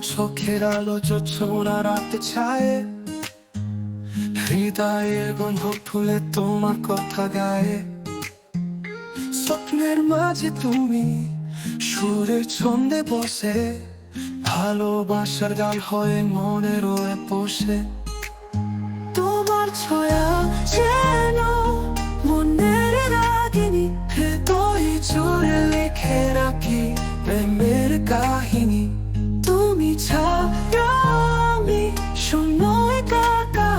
চোখের আলো জোছনা রাতে ছায়ে, হৃদয়ের গন্ধ ফুলে তোমার কথা গায়ে। স্বপ্নের মাঝে তুমি সুরের ছন্দে বসে, ভালোবাসার গান হয়ে মনে রয়ে বসে। তোমার ছায়া যেন মনের রাগিনী, হৃদয় জুড়ে লিখে রাখি প্রেমের কাহিনী। তুমি ছায়া আমি শূন্য একা,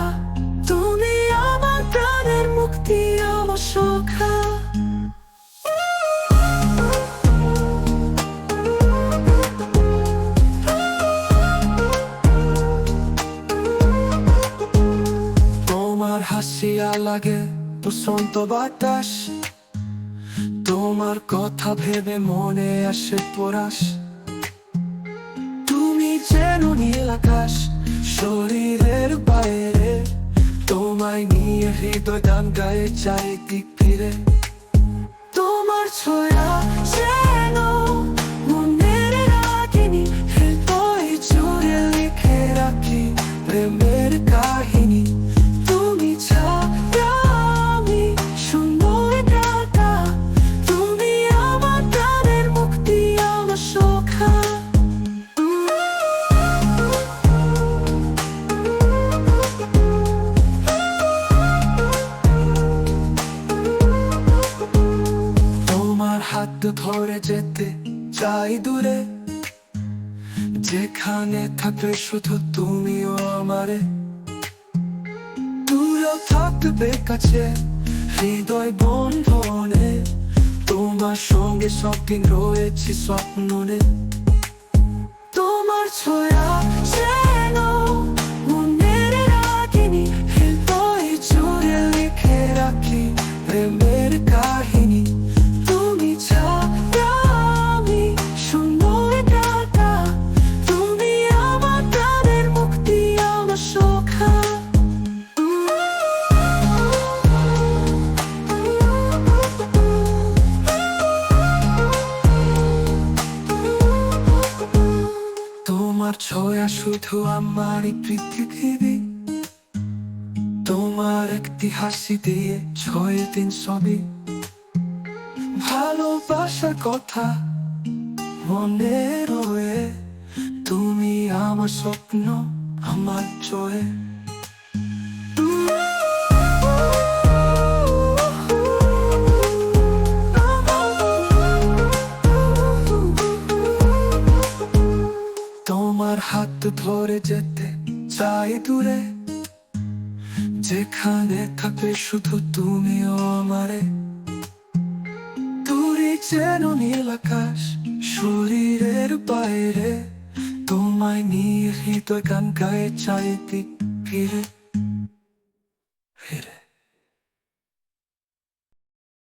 তুমি আমার প্রাণের মুক্তি, আমার সখা। তোমার হাসিয়া লাগে বসন্ত বাতাস, তোমার কথা ভেবে মনে আসে পরাশ। তুমি যেন নীল আকাশ শরীরের বাইরে, তোমায় নিয়ে হৃদয় গান গায়ে চারিদিক ফিরে। তোমার ছোঁয়া যেন মনের রাগিনী, হৃদয় জুড়ে লিখে রাখি প্রেমের কাহিনী। তুমি ছাড়া আমি শূন্য একা, তুমি আমার প্রাণের মুক্তি, আমার সখা। তোমার হাত ধরে যেতে চাই দূরে, যেখানে থাকবে শুধু তুমি ও আমারে। দূরেও থাকবে কাছে হৃদয় বন্ধনে, তোমার সঙ্গে সবদিন রয়েছি স্বপ্নে। তোমার ছোঁয়া যেন মনের রাগিনী, হৃদয় জুড়ে লিখে রাখি প্রেমের কাহিনী। তুমি ছাড়া আমি শূন্য একা, তুমি আমার প্রাণের মুক্তি, আমার সখা। তোমার ছোঁয়া শুধু আমারই পৃথিবী, তোমার একটি হাসি দিয়ে ছয় দিন সবই। ভালোবাসার কথা মনে রয়ে, তুমি আমার স্বপ্ন, আমার জয়। তোমার হাত ধরে যেতে চাই দূরে, যেখানে থাকবে শুধু তুমি ও আমারে। দূরে যেন নীল আকাশ শরীরের বাইরে, তোমায় নিয়ে হৃদয় গান গায়ে চারিদিক ফিরে ফিরে।